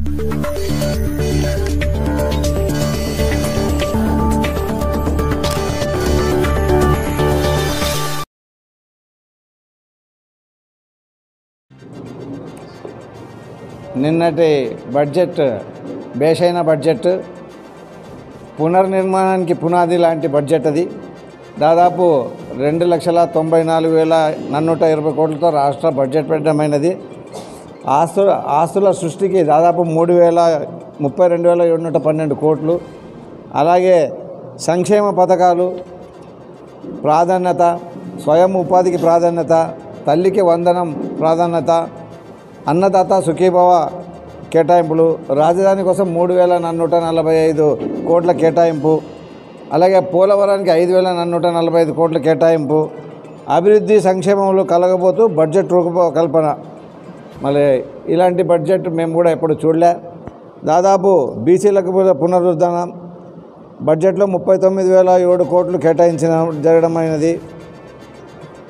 నిన్నటి budget బేషైన budget, పునర్నిర్మాణానికి పునాది లాంటి బడ్జెట్ అది. దాదాపు 2,94,120 కోట్లతో రాష్ట్ర బడ్జెట్ పెట్టడమైనది. ఆస్తుల సృష్టికి దాదాపు 32,712 కోట్లు. అలాగే సంక్షేమ పథకాలు ప్రాధాన్యత, స్వయం ఉపాధికి ప్రాధాన్యత, తల్లికి వందనం ప్రాధాన్యత, అన్నదాత సుఖీభవ కేటాయింపులు, రాజధాని కోసం 3,445 కోట్ల కేటాయింపు, అలాగే పోలవరానికి 5,445 కోట్ల కేటాయింపు, అభివృద్ధి సంక్షేమంలో కలగబోతూ బడ్జెట్ రూపకల్పన. మళ్ళీ ఇలాంటి బడ్జెట్ మేము కూడా ఎప్పుడు చూడలే. దాదాపు బీసీలకు పునరుద్ధరణ బడ్జెట్లో 39,007 కోట్లు కేటాయించిన జరగడమైనది.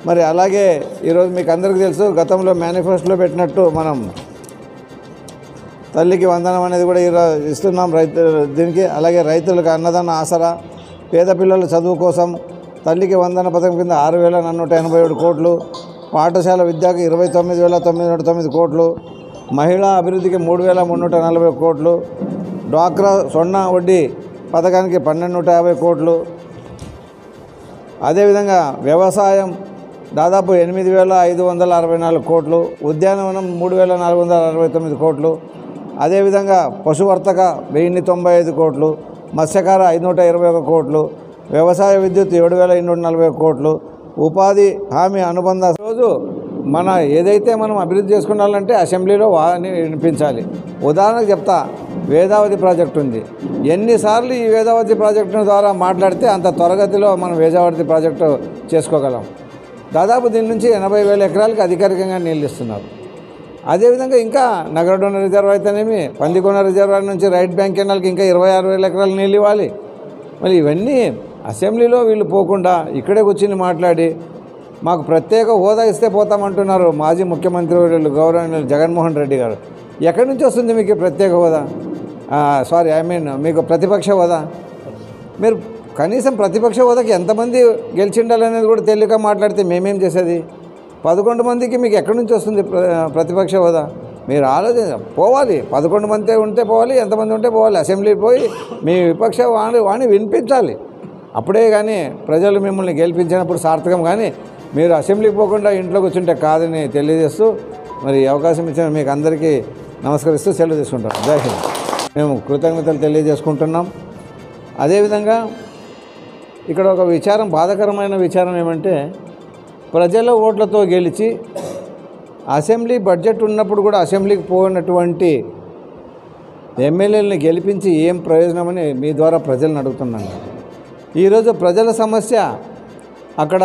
మరి అలాగే ఈరోజు మీకు అందరికీ తెలుసు, గతంలో మేనిఫెస్టోలో పెట్టినట్టు మనం తల్లికి వందనం అనేది కూడా ఈరోజు ఇస్తున్నాం దీనికి. అలాగే రైతులకు అన్నదాన ఆసరా, పేద పిల్లల చదువు కోసం తల్లికి వందన పథకం కింద 6,487 కోట్లు, పాఠశాల విద్యకు 29,909 కోట్లు, మహిళా అభివృద్ధికి 3,340 కోట్లు, డ్వాక్రా సొన్న వడ్డీ పథకానికి 1,250 కోట్లు. అదేవిధంగా వ్యవసాయం దాదాపు 8,564 కోట్లు, ఉద్యానవనం 3,469 కోట్లు, అదేవిధంగా పశువర్తక 1,095 కోట్లు, మత్స్యకార 521 కోట్లు, వ్యవసాయ విద్యుత్ 7,240 కోట్లు, ఉపాధి హామీ అనుబంధ. రోజు ఏదైతే మనం అభివృద్ధి చేసుకున్నాలంటే అసెంబ్లీలో వాని వినిపించాలి. ఉదాహరణకు చెప్తా, వేదావతి ప్రాజెక్టు ఉంది. ఎన్నిసార్లు ఈ వేదావతి ప్రాజెక్టు ద్వారా మాట్లాడితే అంత త్వరగతిలో మనం వేదావతి ప్రాజెక్టు చేసుకోగలం. దాదాపు దీని నుంచి 80,000 ఎకరాలకు అధికారికంగా నీళ్ళు ఇస్తున్నారు. అదేవిధంగా ఇంకా నగరడోన రిజర్వ్ అయితేనేమి, పందికొండ రిజర్వాయర్ నుంచి రైట్ బ్యాంక్ కెనాల్కి ఇంకా 26,000 ఎకరాలు నీళ్ళు ఇవ్వాలి. మరి ఇవన్నీ అసెంబ్లీలో వీళ్ళు పోకుండా ఇక్కడే కూర్చుని మాట్లాడి మాకు ప్రత్యేక హోదా ఇస్తే పోతామంటున్నారు మాజీ ముఖ్యమంత్రి వర్యులు గౌరవనీయులు జగన్మోహన్ రెడ్డి గారు. ఎక్కడి నుంచి వస్తుంది మీకు ప్రత్యేక హోదా? మీకు ప్రతిపక్ష హోదా? మీరు కనీసం ప్రతిపక్ష హోదాకి ఎంతమంది గెలిచిండాలనేది కూడా తెలియక మాట్లాడితే మేమేం చేసేది? 11 మందికి మీకు ఎక్కడి నుంచి వస్తుంది ప్రతిపక్ష హోదా? మీరు పోవాలి, 11 మంది ఉంటే పోవాలి, ఎంతమంది ఉంటే పోవాలి. అసెంబ్లీకి పోయి మీ విపక్ష వాణి వినిపించాలి. అప్పుడే కానీ ప్రజలు మిమ్మల్ని గెలిపించినప్పుడు సార్థకం. కానీ మీరు అసెంబ్లీకి పోకుండా ఇంట్లో కూర్చుంటే కాదని తెలియజేస్తూ మరి అవకాశం ఇచ్చిన మీకు అందరికీ నమస్కరిస్తూ సెలవు తీసుకుంటాం. జై హింద్. మేము కృతజ్ఞతలు తెలియజేసుకుంటున్నాం. అదేవిధంగా ఇక్కడ ఒక బాధాకరమైన విచారం ఏమంటే, ప్రజల ఓట్లతో గెలిచి అసెంబ్లీ బడ్జెట్ ఉన్నప్పుడు కూడా అసెంబ్లీకి పోయినటువంటి ఎమ్మెల్యేలని గెలిపించి ఏం ప్రయోజనమని మీ ద్వారా ప్రజలను అడుగుతున్నాను. ఈరోజు ప్రజల సమస్య అక్కడ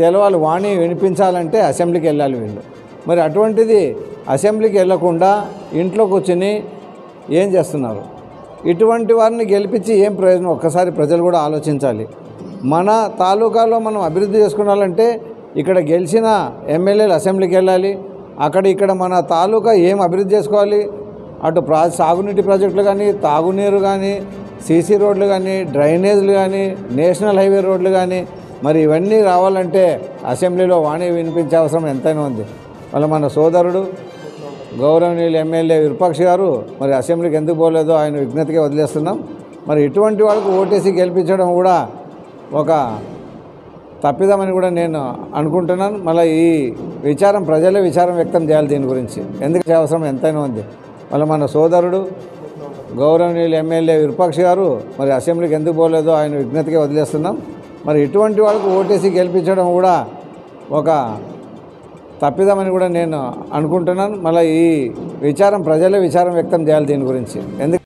తెలవాలి, వాణి వినిపించాలంటే అసెంబ్లీకి వెళ్ళాలి వీళ్ళు. మరి అటువంటిది అసెంబ్లీకి వెళ్ళకుండా ఇంట్లో కూర్చొని ఏం చేస్తున్నారు? ఇటువంటి వారిని గెలిపించి ఏం ప్రయోజనం? ఒక్కసారి ప్రజలు కూడా ఆలోచించాలి. మన తాలూకాలో మనం అభివృద్ధి చేసుకున్నాలంటే ఇక్కడ గెలిచిన ఎమ్మెల్యేలు అసెంబ్లీకి వెళ్ళాలి. ఇక్కడ మన తాలూకా ఏం అభివృద్ధి చేసుకోవాలి? అటు సాగునీటి ప్రాజెక్టులు కానీ, తాగునీరు కానీ, సీసీ రోడ్లు కానీ, డ్రైనేజ్లు కానీ, నేషనల్ హైవే రోడ్లు కానీ, మరి ఇవన్నీ రావాలంటే అసెంబ్లీలో వాణి వినిపించే అవసరం ఎంతైనా ఉంది. మన సోదరుడు గౌరవనీయులు ఎమ్మెల్యే విరూపాక్ష గారు మరి అసెంబ్లీకి ఎందుకు పోలేదో ఆయన విజ్ఞతగా వదిలేస్తున్నాం. మరి ఇటువంటి వాళ్ళకు ఓటేసి గెలిపించడం కూడా ఒక తప్పిదమని కూడా నేను అనుకుంటున్నాను. మళ్ళీ ఈ ప్రజలే విచారం వ్యక్తం చేయాలి దీని గురించి, ఎందుకు అవసరం ఎంతైనా ఉంది. మన సోదరుడు గౌరవనీయులు ఎమ్మెల్యే విరూపాక్ష గారు మరి అసెంబ్లీకి ఎందుకు పోలేదో ఆయన విజ్ఞతగా వదిలేస్తున్నాం. మరి ఇటువంటి వాళ్ళకు ఓటేసి గెలిపించడం కూడా ఒక తప్పిదమని కూడా నేను అనుకుంటున్నాను. మళ్ళీ ఈ ప్రజలే విచారం వ్యక్తం చేయాలి దీని గురించి, ఎందుకు